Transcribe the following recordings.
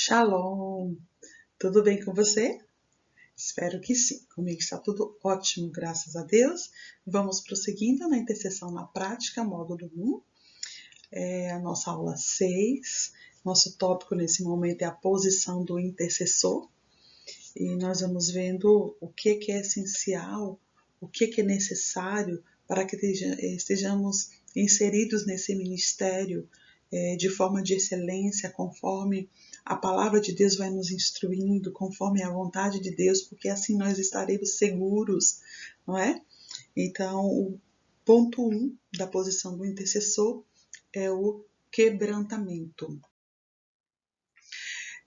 Shalom! Tudo bem com você? Espero que sim. Comigo está tudo ótimo, graças a Deus. Vamos prosseguindo na intercessão na prática, módulo 1. A nossa aula 6. Nosso tópico nesse momento é a posição do intercessor. E nós vamos vendo o que é essencial, o que é necessário para que estejamos inseridos nesse ministério de forma de excelência, conforme a palavra de Deus vai nos instruindo, conforme a vontade de Deus, porque assim nós estaremos seguros, não é? Então, o ponto 1 da posição do intercessor é o quebrantamento.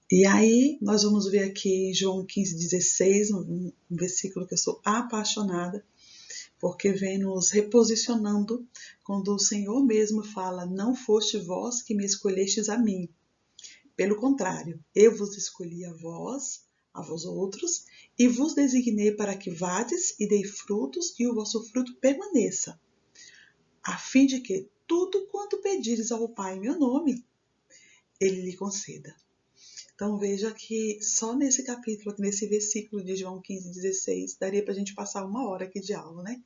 E aí, nós vamos ver aqui em João 15,16, um versículo que eu sou apaixonada, porque vem nos reposicionando quando o Senhor mesmo fala: não foste vós que me escolhestes a mim. Pelo contrário, eu vos escolhi a vós outros, e vos designei para que vades e dei frutos, e o vosso fruto permaneça, a fim de que tudo quanto pedires ao Pai em meu nome, Ele lhe conceda. Então veja que só nesse capítulo, nesse versículo de João 15,16, daria para a gente passar uma hora aqui de aula, né?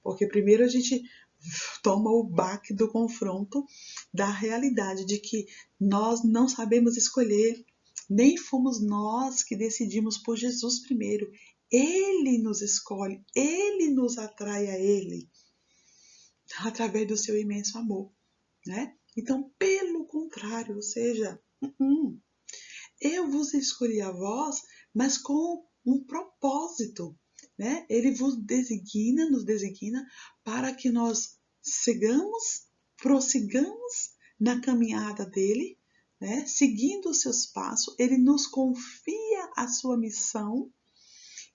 Porque primeiro a gente toma o baque do confronto da realidade de que nós não sabemos escolher, nem fomos nós que decidimos por Jesus primeiro. Ele nos escolhe, Ele nos atrai a Ele, através do seu imenso amor, né? Então, pelo contrário, ou seja, eu vos escolhi a vós, mas com um propósito, né? Ele vos designa, nos designa para que nós prossigamos na caminhada dele, né? Seguindo os seus passos. Ele nos confia a sua missão.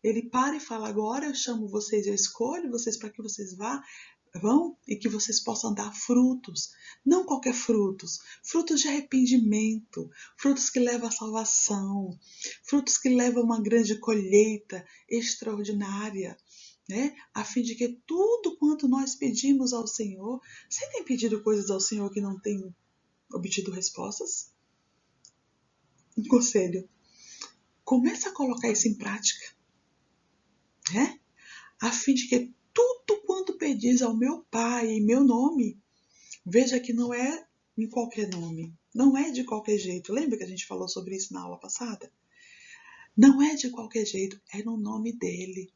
Ele para e fala: agora eu chamo vocês, eu escolho vocês para que vocês vão e que vocês possam dar frutos, não qualquer frutos de arrependimento, frutos que levam à salvação, frutos que levam a uma grande colheita extraordinária, né? A fim de que tudo quanto nós pedimos ao Senhor, você tem pedido coisas ao Senhor que não tem obtido respostas? Um conselho: comece a colocar isso em prática, né? A fim de que tudo quanto pedis ao meu Pai em meu nome, veja que não é em qualquer nome, não é de qualquer jeito. Lembra que a gente falou sobre isso na aula passada? Não é de qualquer jeito, é no nome dele,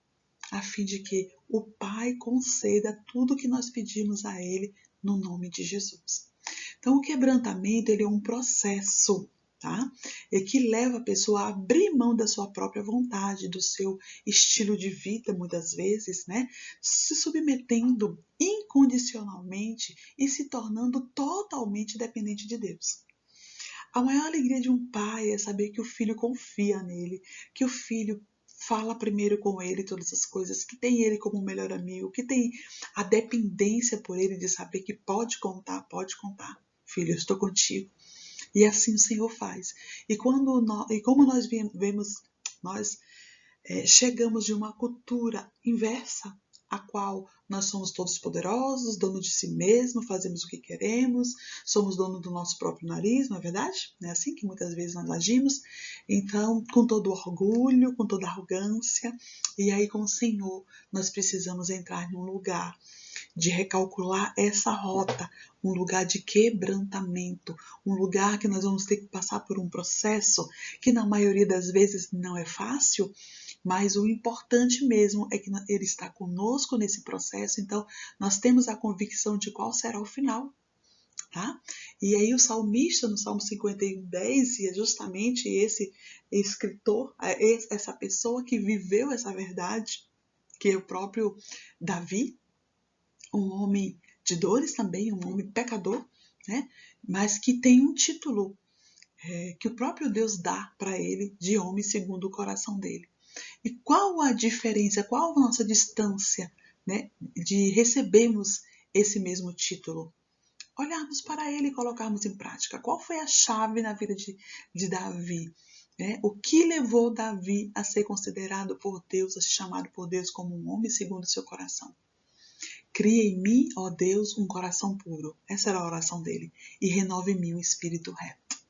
a fim de que o Pai conceda tudo que nós pedimos a ele no nome de Jesus. Então, o quebrantamento ele é um processo, tá? É que leva a pessoa a abrir mão da sua própria vontade, do seu estilo de vida, muitas vezes, né? Se submetendo incondicionalmente e se tornando totalmente dependente de Deus. A maior alegria de um pai é saber que o filho confia nele, que o filho fala primeiro com ele todas as coisas, que tem ele como melhor amigo, que tem a dependência por ele de saber que pode contar, filho, eu estou contigo. E assim o Senhor faz. E como nós vemos, nós chegamos de uma cultura inversa, a qual nós somos todos poderosos, donos de si mesmo, fazemos o que queremos, somos donos do nosso próprio nariz, não é verdade? É assim que muitas vezes nós agimos. Então, com todo orgulho, com toda arrogância, e aí com o Senhor, nós precisamos entrar em um lugar de recalcular essa rota, um lugar de quebrantamento, um lugar que nós vamos ter que passar por um processo que na maioria das vezes não é fácil, mas o importante mesmo é que ele está conosco nesse processo, então nós temos a convicção de qual será o final. Tá? E aí o salmista no Salmo 51:10, e é justamente esse escritor, essa pessoa que viveu essa verdade, que é o próprio Davi, um homem de dores também, um homem pecador, né? Mas que tem um título que o próprio Deus dá para ele de homem segundo o coração dele. E qual a diferença, qual a nossa distância, né, de recebermos esse mesmo título? Olharmos para ele e colocarmos em prática. Qual foi a chave na vida de Davi? O que levou Davi a ser considerado por Deus, a ser chamado por Deus como um homem segundo o seu coração? Cria em mim, ó Deus, um coração puro. Essa era a oração dele. E renova em mim um espírito reto.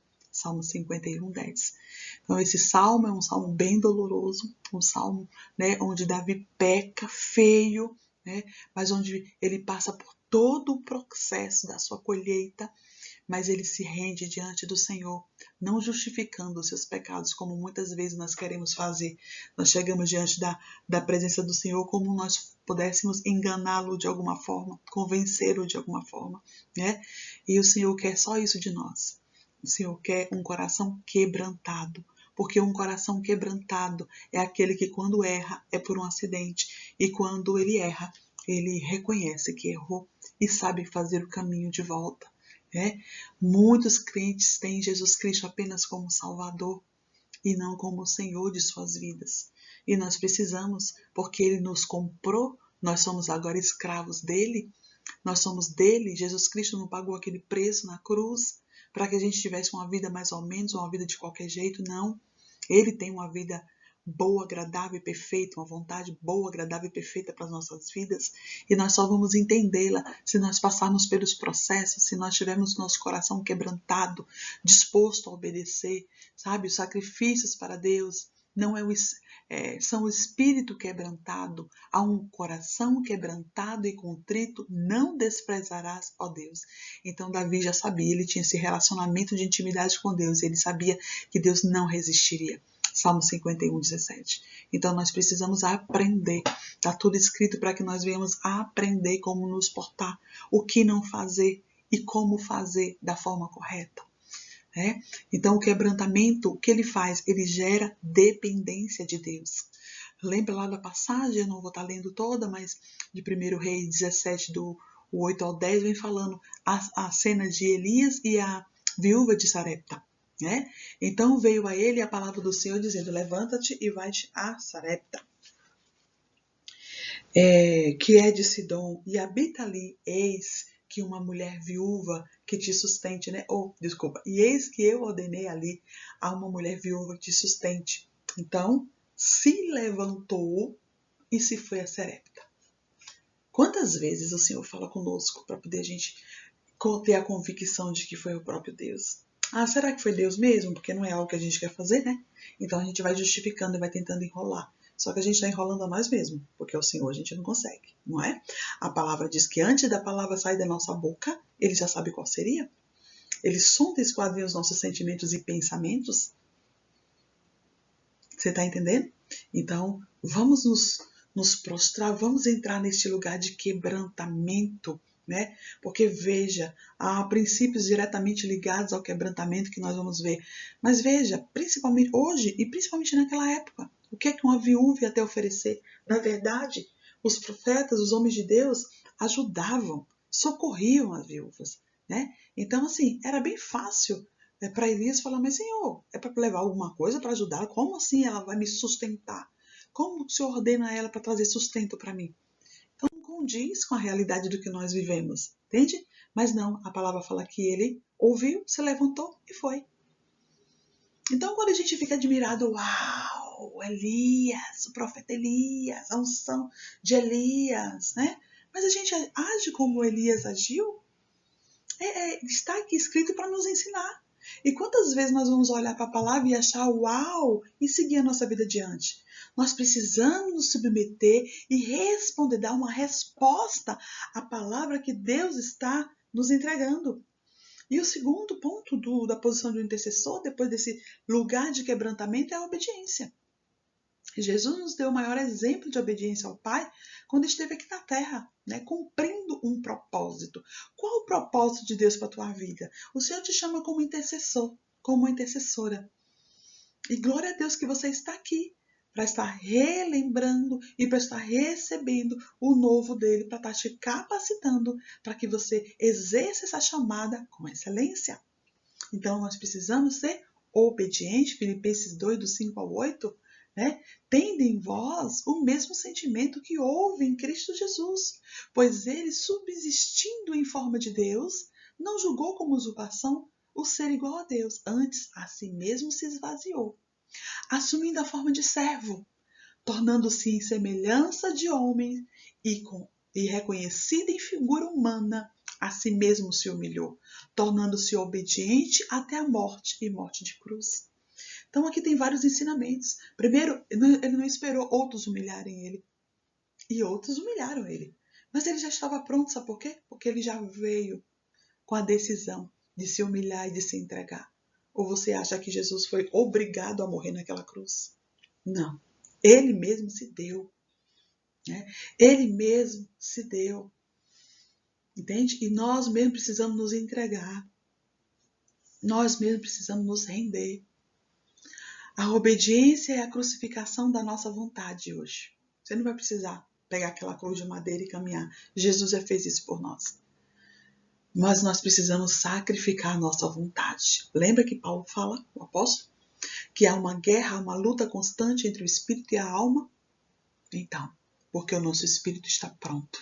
Salmo 51, 10. Então, esse salmo é um salmo bem doloroso, um salmo, né, onde Davi peca feio, né, mas onde ele passa por todo o processo da sua colheita, mas ele se rende diante do Senhor, não justificando os seus pecados, como muitas vezes nós queremos fazer. Nós chegamos diante da presença do Senhor como nós pudéssemos enganá-lo de alguma forma, convencê-lo de alguma forma, né? E o Senhor quer só isso de nós. O Senhor quer um coração quebrantado, porque um coração quebrantado é aquele que quando erra é por um acidente, e quando ele erra, ele reconhece que errou e sabe fazer o caminho de volta. Muitos crentes têm Jesus Cristo apenas como Salvador e não como o Senhor de suas vidas. E nós precisamos, porque Ele nos comprou, nós somos agora escravos dele, nós somos dele, Jesus Cristo não pagou aquele preço na cruz para que a gente tivesse uma vida mais ou menos, uma vida de qualquer jeito, não. Ele tem uma vida boa, agradável e perfeita, uma vontade boa, agradável e perfeita para as nossas vidas, e nós só vamos entendê-la se nós passarmos pelos processos, se nós tivermos nosso coração quebrantado, disposto a obedecer, sabe, os sacrifícios para Deus. Não são o espírito quebrantado, a um coração quebrantado e contrito não desprezarás, ó Deus. Então Davi já sabia, ele tinha esse relacionamento de intimidade com Deus, ele sabia que Deus não resistiria. Salmo 51, 17. Então nós precisamos aprender. Está tudo escrito para que nós venhamos aprender como nos portar, o que não fazer e como fazer da forma correta. Então o quebrantamento, o que ele faz? Ele gera dependência de Deus. Lembra lá da passagem, eu não vou estar lendo toda, mas de 1 Reis 17, do 8 ao 10, vem falando a cena de Elias e a viúva de Sarepta. Então veio a ele a palavra do Senhor dizendo: levanta-te e vai-te a Sarepta, que é de Sidom, e habita ali, eis que uma mulher viúva que te sustente, e eis que eu ordenei ali a uma mulher viúva que te sustente. Então se levantou e se foi a Sarepta. Quantas vezes o Senhor fala conosco para poder a gente ter a convicção de que foi o próprio Deus? Será que foi Deus mesmo? Porque não é algo que a gente quer fazer, né? Então a gente vai justificando e vai tentando enrolar. Só que a gente está enrolando a nós mesmos, porque o Senhor a gente não consegue, não é? A palavra diz que antes da palavra sair da nossa boca, Ele já sabe qual seria. Ele sonda e esquadrinha os nossos sentimentos e pensamentos. Você está entendendo? Então, vamos nos prostrar, vamos entrar neste lugar de quebrantamento, porque veja, há princípios diretamente ligados ao quebrantamento que nós vamos ver. Mas veja, principalmente hoje e principalmente naquela época, o que é que uma viúva ia ter a oferecer? Na verdade, os profetas, os homens de Deus, ajudavam, socorriam as viúvas, Então, assim, era bem fácil para Elias falar: mas Senhor, é para levar alguma coisa para ajudar? Como assim ela vai me sustentar? Como o Senhor ordena ela para trazer sustento para mim? Então não condiz com a realidade do que nós vivemos, entende? Mas não, a palavra fala que ele ouviu, se levantou e foi. Então quando a gente fica admirado, uau, Elias, o profeta Elias, a unção de Elias, Mas a gente age como Elias agiu? Está aqui escrito para nos ensinar. E quantas vezes nós vamos olhar para a palavra e achar uau e seguir a nossa vida adiante? Nós precisamos nos submeter e responder, dar uma resposta à palavra que Deus está nos entregando. E o segundo ponto da posição do intercessor, depois desse lugar de quebrantamento, é a obediência. Jesus nos deu o maior exemplo de obediência ao Pai quando esteve aqui na Terra, cumprindo um propósito. Qual o propósito de Deus para a tua vida? O Senhor te chama como intercessor, como intercessora. E glória a Deus que você está aqui para estar relembrando e para estar recebendo o novo dele, para estar te capacitando para que você exerça essa chamada com excelência. Então nós precisamos ser obedientes. Filipenses 2, do 5 ao 8, tende em vós o mesmo sentimento que houve em Cristo Jesus, pois ele, subsistindo em forma de Deus, não julgou como usurpação o ser igual a Deus, antes a si mesmo se esvaziou, assumindo a forma de servo, tornando-se em semelhança de homem e reconhecido em figura humana, a si mesmo se humilhou, tornando-se obediente até a morte e morte de cruz. Então aqui tem vários ensinamentos. Primeiro, ele não esperou outros humilharem ele. E outros humilharam ele. Mas ele já estava pronto, sabe por quê? Porque ele já veio com a decisão de se humilhar e de se entregar. Ou você acha que Jesus foi obrigado a morrer naquela cruz? Não. Ele mesmo se deu. Né? Ele mesmo se deu. Entende? E nós mesmos precisamos nos entregar. Nós mesmos precisamos nos render. A obediência é a crucificação da nossa vontade hoje. Você não vai precisar pegar aquela cruz de madeira e caminhar. Jesus já fez isso por nós. Mas nós precisamos sacrificar a nossa vontade. Lembra que Paulo fala, o apóstolo, que há uma guerra, uma luta constante entre o espírito e a alma? Então, porque o nosso espírito está pronto,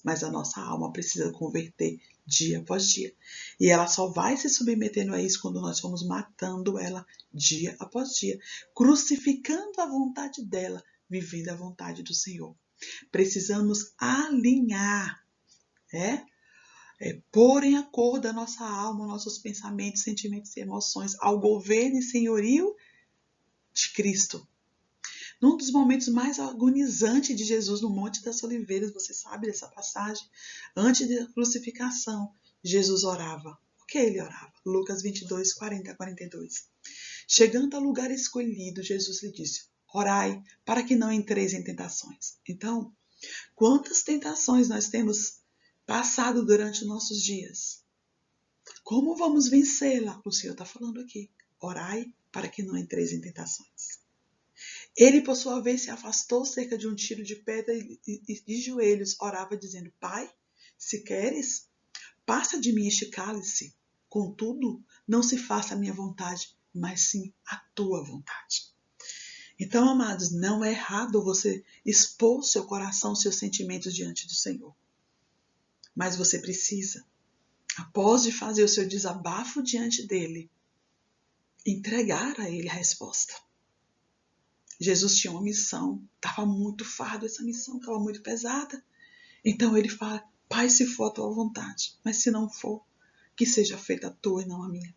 mas a nossa alma precisa converter dia após dia. E ela só vai se submetendo a isso quando nós formos matando ela dia após dia, crucificando a vontade dela, vivendo a vontade do Senhor. Precisamos alinhar, pôr em acordo a nossa alma, nossos pensamentos, sentimentos e emoções ao governo e senhorio de Cristo. Num dos momentos mais agonizantes de Jesus no Monte das Oliveiras, você sabe dessa passagem? Antes da crucificação, Jesus orava. O que ele orava? Lucas 22, 40 a 42. Chegando ao lugar escolhido, Jesus lhe disse: orai para que não entreis em tentações. Então, quantas tentações nós temos passado durante os nossos dias? Como vamos vencê-la? O Senhor está falando aqui. Orai para que não entreis em tentações. Ele, por sua vez, se afastou cerca de um tiro de pedra e de joelhos orava, dizendo: Pai, se queres, passa de mim este cálice. Contudo, não se faça a minha vontade, mas sim a tua vontade. Então, amados, não é errado você expor seu coração, seus sentimentos diante do Senhor. Mas você precisa, após de fazer o seu desabafo diante dele, entregar a ele a resposta. Jesus tinha uma missão, estava muito fardo essa missão, estava muito pesada. Então ele fala: Pai, se for a tua vontade, mas se não for, que seja feita a tua e não a minha.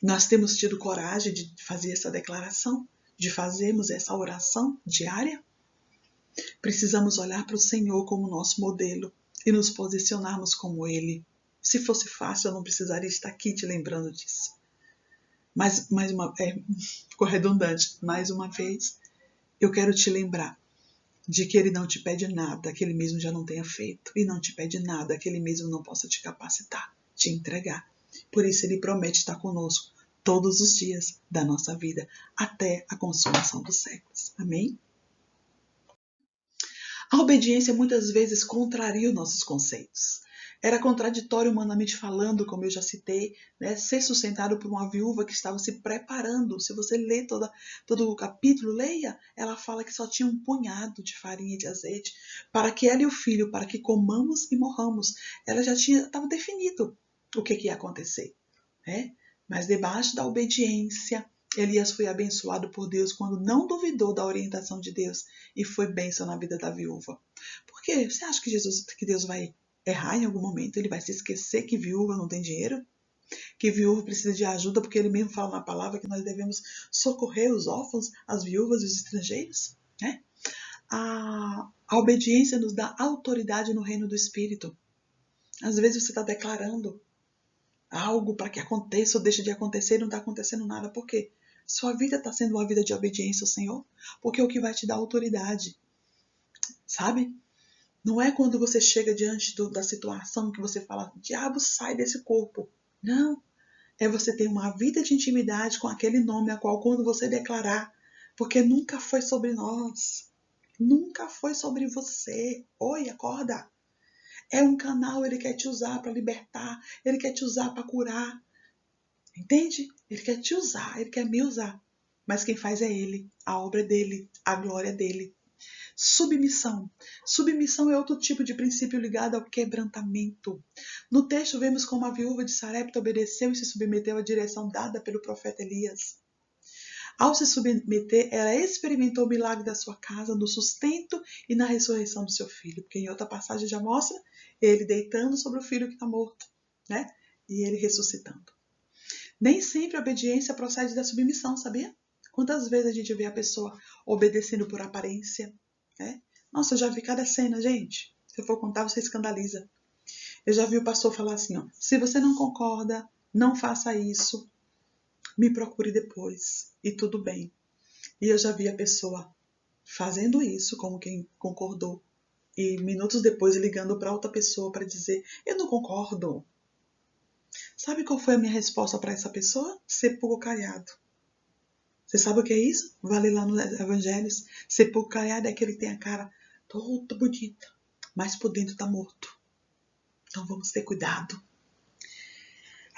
Nós temos tido coragem de fazer essa declaração, de fazermos essa oração diária? Precisamos olhar para o Senhor como nosso modelo e nos posicionarmos como Ele. Se fosse fácil, eu não precisaria estar aqui te lembrando disso. Mas, ficou redundante. Mais uma vez, eu quero te lembrar de que Ele não te pede nada que Ele mesmo já não tenha feito. E não te pede nada que Ele mesmo não possa te capacitar, te entregar. Por isso Ele promete estar conosco todos os dias da nossa vida, até a consumação dos séculos. Amém? A obediência muitas vezes contraria os nossos conceitos. Era contraditório humanamente falando, como eu já citei, ser sustentado por uma viúva que estava se preparando. Se você ler todo o capítulo, leia, ela fala que só tinha um punhado de farinha e de azeite para que ela e o filho, para que comamos e morramos. Ela já estava definido o que ia acontecer. Mas debaixo da obediência, Elias foi abençoado por Deus quando não duvidou da orientação de Deus e foi bênção na vida da viúva. Por quê? Você acha que Deus vai errar em algum momento? Ele vai se esquecer que viúva não tem dinheiro? Que viúva precisa de ajuda, porque ele mesmo fala na palavra que nós devemos socorrer os órfãos, as viúvas e os estrangeiros? A obediência nos dá autoridade no reino do Espírito. Às vezes você está declarando algo para que aconteça ou deixe de acontecer e não está acontecendo nada. Por quê? Sua vida está sendo uma vida de obediência ao Senhor, porque é o que vai te dar autoridade. Sabe? Não é quando você chega diante da situação que você fala: diabo, sai desse corpo. Não. É você ter uma vida de intimidade com aquele nome a qual, quando você declarar, porque nunca foi sobre nós. Nunca foi sobre você. Oi, acorda. É um canal, ele quer te usar para libertar, ele quer te usar para curar. Entende? Ele quer te usar, ele quer me usar. Mas quem faz é ele, a obra é dele, a glória é dele. Submissão. Submissão é outro tipo de princípio ligado ao quebrantamento. No texto vemos como a viúva de Sarepta obedeceu e se submeteu à direção dada pelo profeta Elias. Ao se submeter, ela experimentou o milagre da sua casa, no sustento e na ressurreição do seu filho. Porque em outra passagem já mostra ele deitando sobre o filho que está morto, né? E ele ressuscitando. Nem sempre a obediência procede da submissão, sabia? Quantas vezes a gente vê a pessoa obedecendo por aparência, né? Nossa, eu já vi cada cena, gente. Se eu for contar, você escandaliza. Eu já vi o pastor falar assim, ó, se você não concorda, não faça isso, me procure depois e tudo bem. E eu já vi a pessoa fazendo isso como quem concordou e minutos depois ligando para outra pessoa para dizer, eu não concordo. Sabe qual foi a minha resposta para essa pessoa? Sepulcro caiado. Você sabe o que é isso? Vale lá nos evangelhos. Sepulcro caiado é aquele que tem a cara toda bonita, mas por dentro está morto. Então vamos ter cuidado.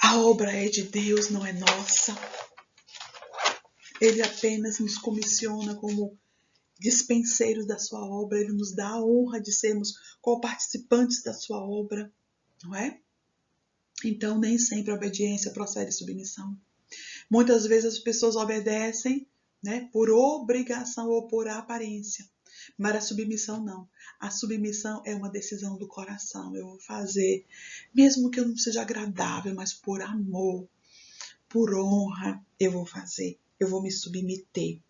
A obra é de Deus, não é nossa. Ele apenas nos comissiona como dispenseiros da sua obra. Ele nos dá a honra de sermos co-participantes da sua obra, não é? Então nem sempre a obediência procede de submissão. Muitas vezes as pessoas obedecem, né, por obrigação ou por aparência. Mas a submissão não. A submissão é uma decisão do coração. Eu vou fazer, mesmo que eu não seja agradável, mas por amor, por honra, eu vou fazer. Eu vou me submeter.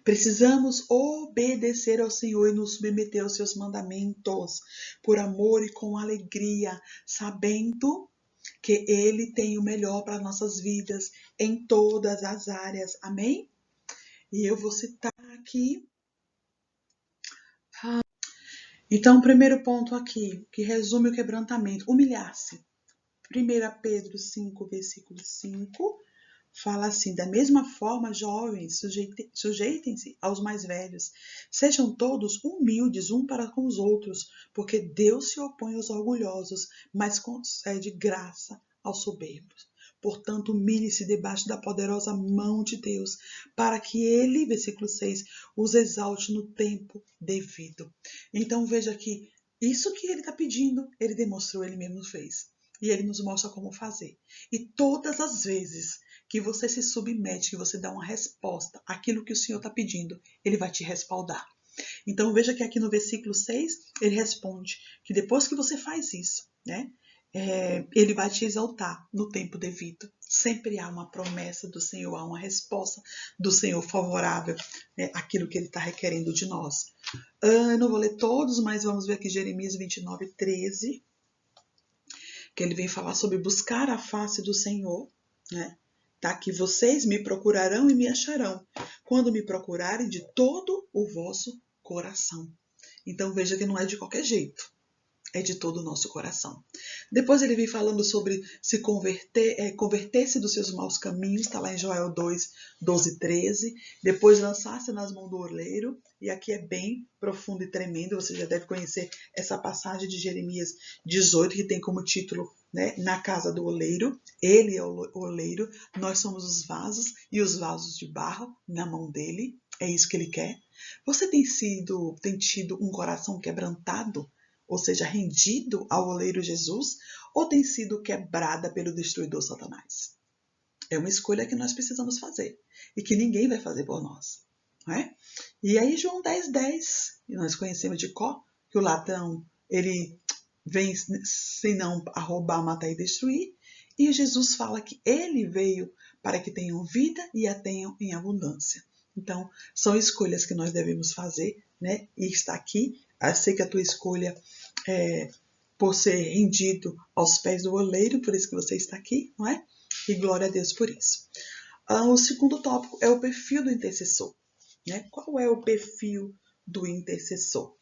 Precisamos obedecer ao Senhor e nos submeter aos seus mandamentos, por amor e com alegria, sabendo que Ele tem o melhor para nossas vidas em todas as áreas. Amém? E eu vou citar aqui. Então, o primeiro ponto aqui, que resume o quebrantamento, humilhar-se. 1 Pedro 5, versículo 5, fala assim, da mesma forma, jovens, sujeitem-se aos mais velhos. Sejam todos humildes um para com os outros, porque Deus se opõe aos orgulhosos, mas concede graça aos soberbos. Portanto, humilhe-se debaixo da poderosa mão de Deus, para que ele, versículo 6, os exalte no tempo devido. Então, veja que isso que ele está pedindo, ele demonstrou, ele mesmo fez. E ele nos mostra como fazer. E todas as vezes que você se submete, que você dá uma resposta àquilo que o Senhor está pedindo, ele vai te respaldar. Então veja que aqui no versículo 6, ele responde que depois que você faz isso, né, ele vai te exaltar no tempo devido. Sempre há uma promessa do Senhor, há uma resposta do Senhor favorável, né, àquilo que ele está requerendo de nós. Eu não vou ler todos, mas vamos ver aqui Jeremias 29, 13, que ele vem falar sobre buscar a face do Senhor, né? Tá? Que vocês me procurarão e me acharão, quando me procurarem de todo o vosso coração. Então veja que não é de qualquer jeito, é de todo o nosso coração. Depois ele vem falando sobre se converter-se dos seus maus caminhos, está lá em Joel 2, 12, 13. Depois lançar-se nas mãos do oleiro, e aqui é bem profundo e tremendo, você já deve conhecer essa passagem de Jeremias 18, que tem como título, né, na casa do oleiro. Ele é o oleiro, nós somos os vasos, e os vasos de barro na mão dele, é isso que ele quer. Você tem tido um coração quebrantado, ou seja, rendido ao oleiro Jesus, ou tem sido quebrada pelo destruidor Satanás? É uma escolha que nós precisamos fazer e que ninguém vai fazer por nós, não é? E aí João 10, 10, e nós conhecemos de cor que o ladrão, ele vem senão a roubar, matar e destruir, e Jesus fala que ele veio para que tenham vida e a tenham em abundância. Então, são escolhas que nós devemos fazer, né? E está aqui, eu sei que a tua escolha é por ser rendido aos pés do oleiro, por isso que você está aqui, não é? E glória a Deus por isso. O segundo tópico é o perfil do intercessor, né? Qual é o perfil do intercessor?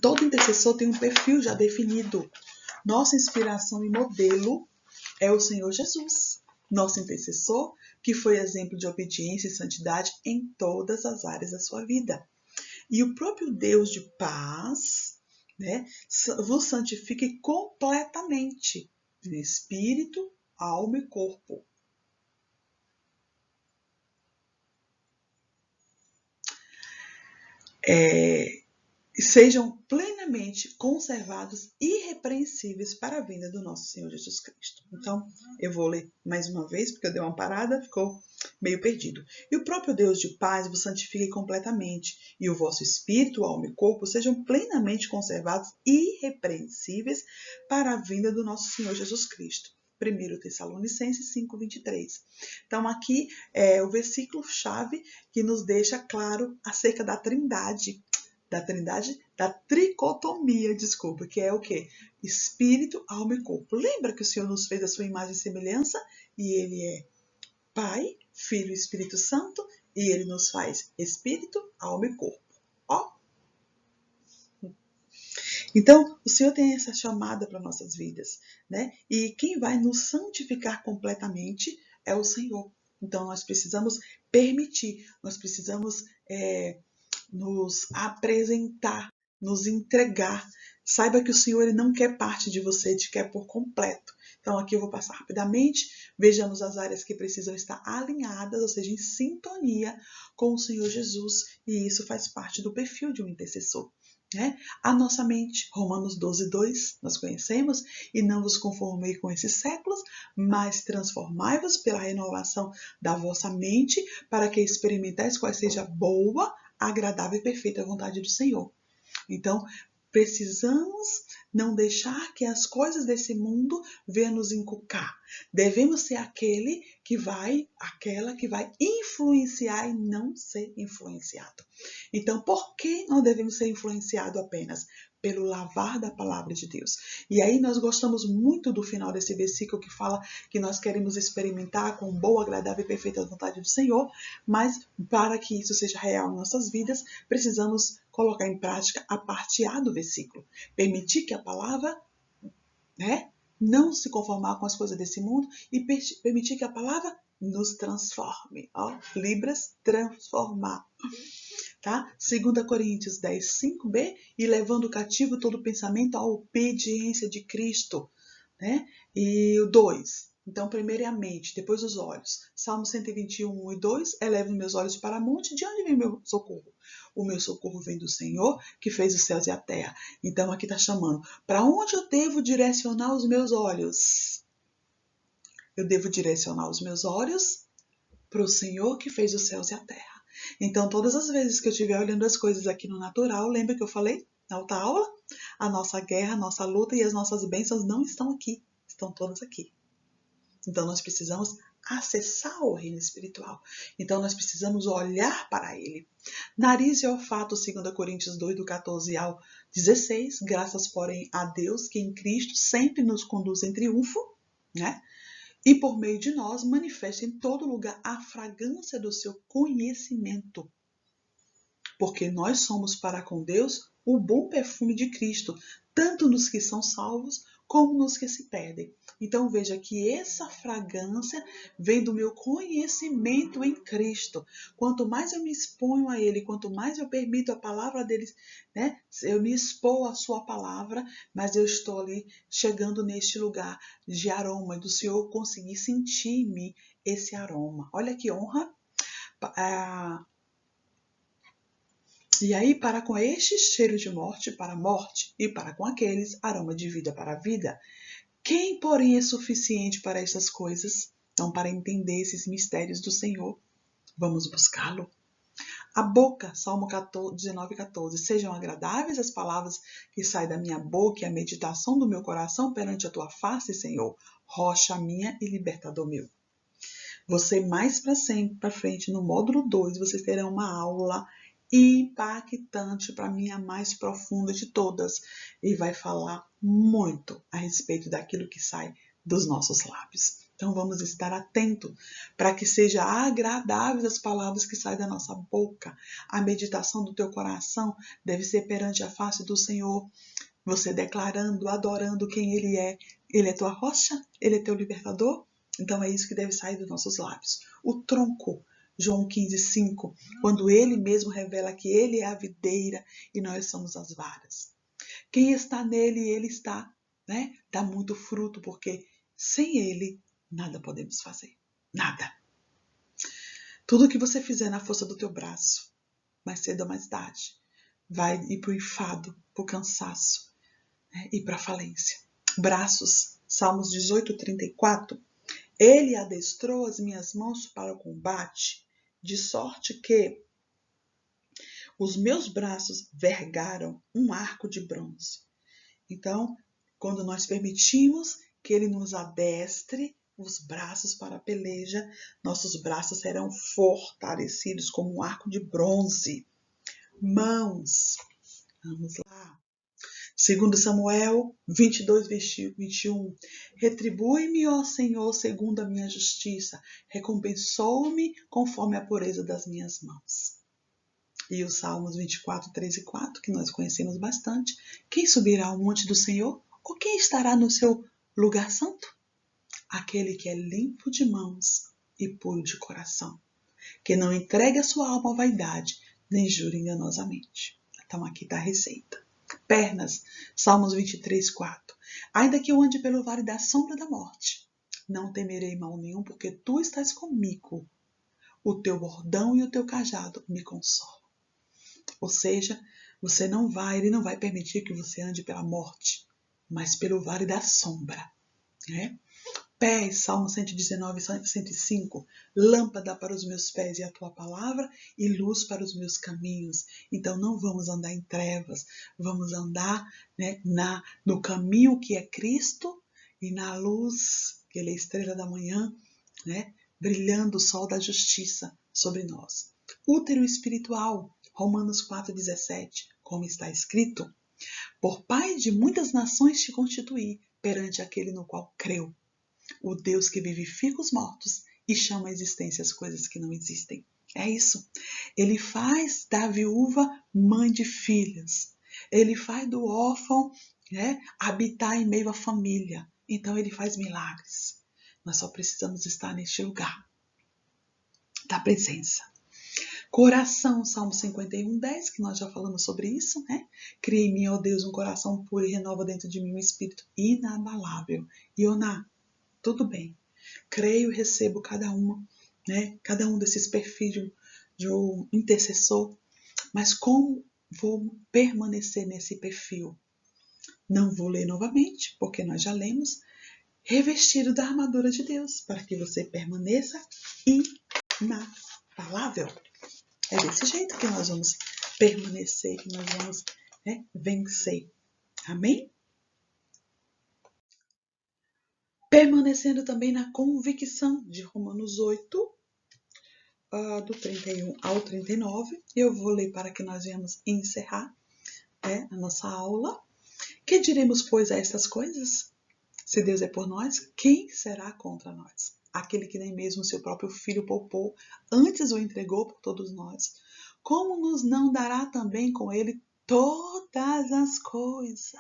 Todo intercessor tem um perfil já definido. Nossa inspiração e modelo é o Senhor Jesus, nosso intercessor, que foi exemplo de obediência e santidade em todas as áreas da sua vida. E o próprio Deus de paz, né, vos santifique completamente, em espírito, alma e corpo. sejam plenamente conservados e irrepreensíveis para a vinda do nosso Senhor Jesus Cristo. Então, eu vou ler mais uma vez, porque eu dei uma parada, ficou meio perdido. E o próprio Deus de paz vos santifique completamente, e o vosso espírito, alma e corpo sejam plenamente conservados e irrepreensíveis para a vinda do nosso Senhor Jesus Cristo. 1 Tessalonicenses 5:23. Então, aqui é o versículo-chave que nos deixa claro acerca da trindade, da tricotomia, desculpa, que é o quê? Espírito, alma e corpo. Lembra que o Senhor nos fez a sua imagem e semelhança? E Ele é Pai, Filho e Espírito Santo, e Ele nos faz Espírito, alma e corpo. Ó. Então, o Senhor tem essa chamada para nossas vidas, né? E quem vai nos santificar completamente é o Senhor. Então, nós precisamos permitir, nós precisamos nos apresentar, nos entregar. Saiba que o Senhor ele não quer parte de você, te quer por completo. Então aqui eu vou passar rapidamente, vejamos as áreas que precisam estar alinhadas, ou seja, em sintonia com o Senhor Jesus, e isso faz parte do perfil de um intercessor. Né? A nossa mente, Romanos 12:2, nós conhecemos, e não vos conformei com esses séculos, mas transformai-vos pela renovação da vossa mente, para que experimentais qual seja a boa, agradável e perfeita vontade do Senhor. Então, precisamos não deixar que as coisas desse mundo venham nos encucar. Devemos ser aquela que vai influenciar e não ser influenciado. Então, por que não devemos ser influenciados apenas? Pelo lavar da palavra de Deus. E aí nós gostamos muito do final desse versículo que fala que nós queremos experimentar com boa, agradável e perfeita vontade do Senhor, mas para que isso seja real em nossas vidas, precisamos colocar em prática a parte A do versículo. Permitir que a palavra, não se conformar com as coisas desse mundo e permitir que a palavra nos transforme. Libras, transformar. Tá? 2 Coríntios 10:5b, e levando cativo todo pensamento à obediência de Cristo. Né? E o 2, então primeiro é a mente, depois os olhos. Salmo 121:1-2, elevo meus olhos para a monte, de onde vem meu socorro? O meu socorro vem do Senhor, que fez os céus e a terra. Então aqui está chamando, para onde eu devo direcionar os meus olhos? Eu devo direcionar os meus olhos para o Senhor que fez os céus e a terra. Então, todas as vezes que eu estiver olhando as coisas aqui no natural, lembra que eu falei na outra aula? A nossa guerra, a nossa luta e as nossas bênçãos não estão aqui, estão todas aqui. Então, nós precisamos acessar o reino espiritual. Então, nós precisamos olhar para ele. Nariz e olfato, 2 Coríntios 2:14-16, graças, porém, a Deus que em Cristo sempre nos conduz em triunfo, né? E por meio de nós manifesta em todo lugar a fragrância do seu conhecimento. Porque nós somos para com Deus o bom perfume de Cristo, tanto nos que são salvos como nos que se perdem. Então veja que essa fragrância vem do meu conhecimento em Cristo. Quanto mais eu me exponho a Ele, quanto mais eu permito a palavra dele, né? Eu me expor à sua palavra, mas eu estou ali chegando neste lugar de aroma, do Senhor conseguir sentir em mim esse aroma. Olha que honra! E aí, para com estes, cheiro de morte para a morte, e para com aqueles, aroma de vida para a vida. Quem, porém, é suficiente para essas coisas? Então, para entender esses mistérios do Senhor, vamos buscá-lo. A boca, Salmo 19:14, sejam agradáveis as palavras que saem da minha boca e a meditação do meu coração perante a tua face, Senhor, rocha minha e libertador meu. Você mais para frente, no módulo 2, vocês terão uma aula impactante, para mim a mais profunda de todas, e vai falar muito a respeito daquilo que sai dos nossos lábios. Então vamos estar atentos para que seja agradáveis as palavras que saem da nossa boca. A meditação do teu coração deve ser perante a face do Senhor, você declarando, adorando quem Ele é. Ele é tua rocha, Ele é teu libertador. Então é isso que deve sair dos nossos lábios. O tronco, João 15:5, quando Ele mesmo revela que Ele é a videira e nós somos as varas. Quem está nele, Ele está, né? Dá muito fruto, porque sem Ele nada podemos fazer. Nada. Tudo que você fizer na força do teu braço, mais cedo ou mais tarde, vai ir para o enfado, para o cansaço, né? E para a falência. Braços, Salmos 18:34. Ele adestrou as minhas mãos para o combate, de sorte que os meus braços vergaram um arco de bronze. Então, quando nós permitimos que Ele nos adestre os braços para a peleja, nossos braços serão fortalecidos como um arco de bronze. Mãos, vamos lá. Segundo Samuel 22:21. Retribui-me, ó Senhor, segundo a minha justiça. Recompensou-me conforme a pureza das minhas mãos. E os Salmos 24:3 e 4, que nós conhecemos bastante. Quem subirá ao monte do Senhor? Ou quem estará no seu lugar santo? Aquele que é limpo de mãos e puro de coração, que não entregue a sua alma à vaidade, nem jura enganosamente. Então aqui está a receita. Pernas, Salmos 23:4. Ainda que eu ande pelo vale da sombra da morte, não temerei mal nenhum, porque tu estás comigo. O teu bordão e o teu cajado me consolam. Ou seja, ele não vai permitir que você ande pela morte, mas pelo vale da sombra, né? Pés, Salmo 119:105. Lâmpada para os meus pés e a tua palavra, e luz para os meus caminhos. Então não vamos andar em trevas, vamos andar, né, no caminho que é Cristo e na luz, que Ele é a estrela da manhã, né, brilhando o sol da justiça sobre nós. Útero espiritual, Romanos 4:17, como está escrito: por pai de muitas nações te constituí perante aquele no qual creu, o Deus que vivifica os mortos e chama à existência as coisas que não existem. É isso. Ele faz da viúva mãe de filhas. Ele faz do órfão, né, habitar em meio à família. Então ele faz milagres. Nós só precisamos estar neste lugar da presença. Coração, Salmo 51:10, que nós já falamos sobre isso, né? Cria em mim, ó Deus, um coração puro e renova dentro de mim um espírito inabalável. Ioná, tudo bem. Creio e recebo cada uma, né? Cada um desses perfis de um intercessor. Mas como vou permanecer nesse perfil? Não vou ler novamente, porque nós já lemos. Revestido da armadura de Deus, para que você permaneça inabalável. É desse jeito que nós vamos permanecer, que nós vamos, né, vencer. Amém? Permanecendo também na convicção de Romanos 8, do 31 ao 39. Eu vou ler para que nós venhamos encerrar, a nossa aula. Que diremos, pois, a estas coisas? Se Deus é por nós, quem será contra nós? Aquele que nem mesmo seu próprio filho poupou, antes o entregou por todos nós. Como nos não dará também com ele todas as coisas?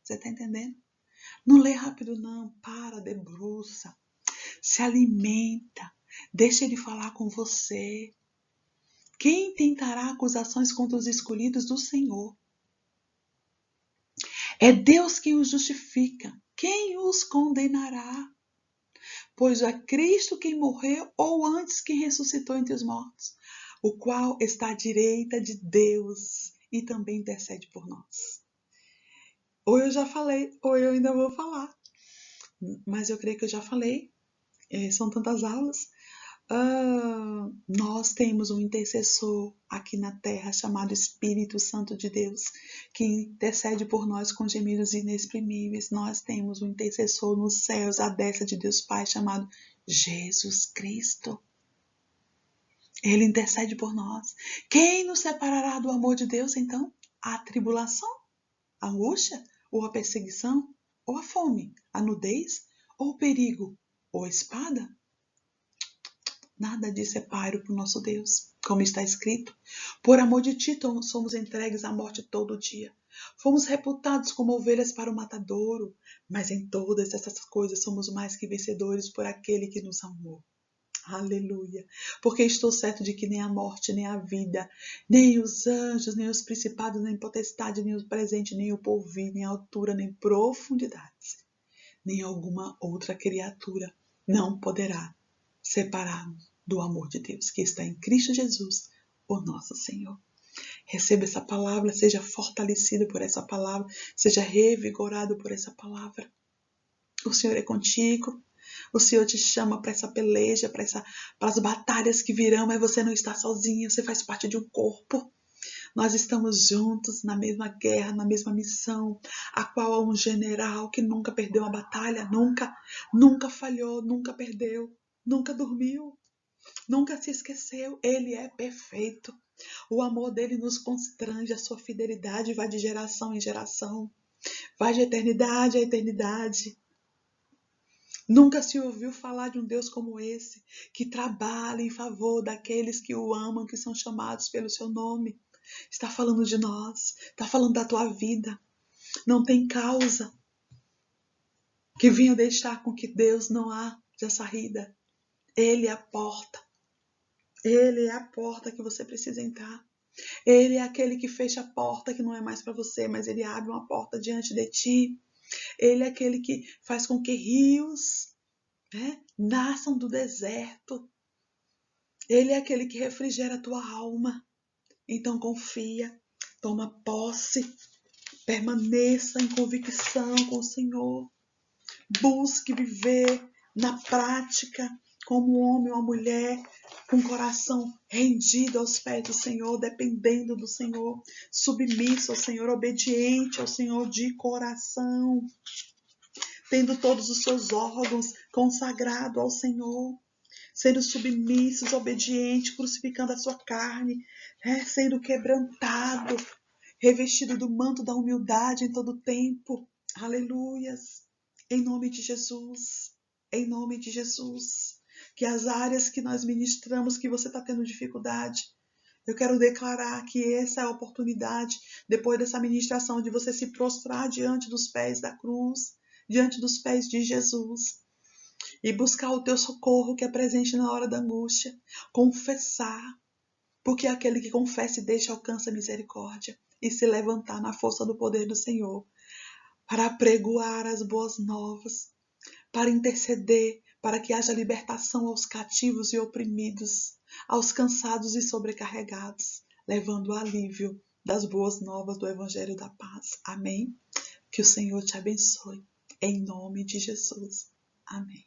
Você está entendendo? Não lê rápido não, para, debruça, se alimenta, deixa ele falar com você. Quem tentará acusações contra os escolhidos do Senhor? É Deus quem os justifica. Quem os condenará? Pois é Cristo quem morreu, ou antes quem ressuscitou entre os mortos, o qual está à direita de Deus e também intercede por nós. Ou eu já falei, ou eu ainda vou falar. Mas eu creio que eu já falei. São tantas aulas. Nós temos um intercessor aqui na terra chamado Espírito Santo de Deus, que intercede por nós com gemidos inexprimíveis. Nós temos um intercessor nos céus, à destra de Deus Pai, chamado Jesus Cristo. Ele intercede por nós. Quem nos separará do amor de Deus, então? A tribulação, a angústia, ou a perseguição, ou a fome, a nudez, ou o perigo, ou a espada? Nada disso é páreo para o nosso Deus. Como está escrito: por amor de ti somos entregues à morte todo dia. Fomos reputados como ovelhas para o matadouro, mas em todas essas coisas somos mais que vencedores por aquele que nos amou. Aleluia! Porque estou certo de que nem a morte, nem a vida, nem os anjos, nem os principados, nem potestade, nem o presente, nem o porvir, nem a altura, nem profundidade, nem alguma outra criatura não poderá separar-nos do amor de Deus que está em Cristo Jesus, o nosso Senhor. Receba essa palavra, seja fortalecido por essa palavra, seja revigorado por essa palavra. O Senhor é contigo. O Senhor te chama para essa peleja, para as batalhas que virão, mas você não está sozinho, você faz parte de um corpo. Nós estamos juntos na mesma guerra, na mesma missão, a qual há um general que nunca perdeu uma batalha, nunca falhou, nunca perdeu, nunca dormiu, nunca se esqueceu. Ele é perfeito. O amor dele nos constrange, a sua fidelidade vai de geração em geração, vai de eternidade a eternidade. Nunca se ouviu falar de um Deus como esse, que trabalha em favor daqueles que o amam, que são chamados pelo seu nome. Está falando de nós, está falando da tua vida. Não tem causa que venha deixar com que Deus não haja saída. Ele é a porta. Ele é a porta que você precisa entrar. Ele é aquele que fecha a porta que não é mais para você, mas ele abre uma porta diante de ti. Ele é aquele que faz com que rios, nasçam do deserto. Ele é aquele que refrigera a tua alma. Então confia, toma posse, permaneça em convicção com o Senhor. Busque viver na prática como um homem ou uma mulher com o coração rendido aos pés do Senhor, dependendo do Senhor, submisso ao Senhor, obediente ao Senhor de coração, tendo todos os seus órgãos consagrados ao Senhor, sendo submissos, obedientes, crucificando a sua carne, sendo quebrantado, revestido do manto da humildade em todo tempo. Aleluias! Em nome de Jesus, em nome de Jesus, que as áreas que nós ministramos, que você está tendo dificuldade, eu quero declarar que essa é a oportunidade, depois dessa ministração, de você se prostrar diante dos pés da cruz, diante dos pés de Jesus, e buscar o teu socorro que é presente na hora da angústia, confessar, porque aquele que confessa e deixa alcança misericórdia, e se levantar na força do poder do Senhor, para apregoar as boas novas, para interceder, para que haja libertação aos cativos e oprimidos, aos cansados e sobrecarregados, levando o alívio das boas novas do Evangelho da Paz. Amém? Que o Senhor te abençoe. Em nome de Jesus. Amém.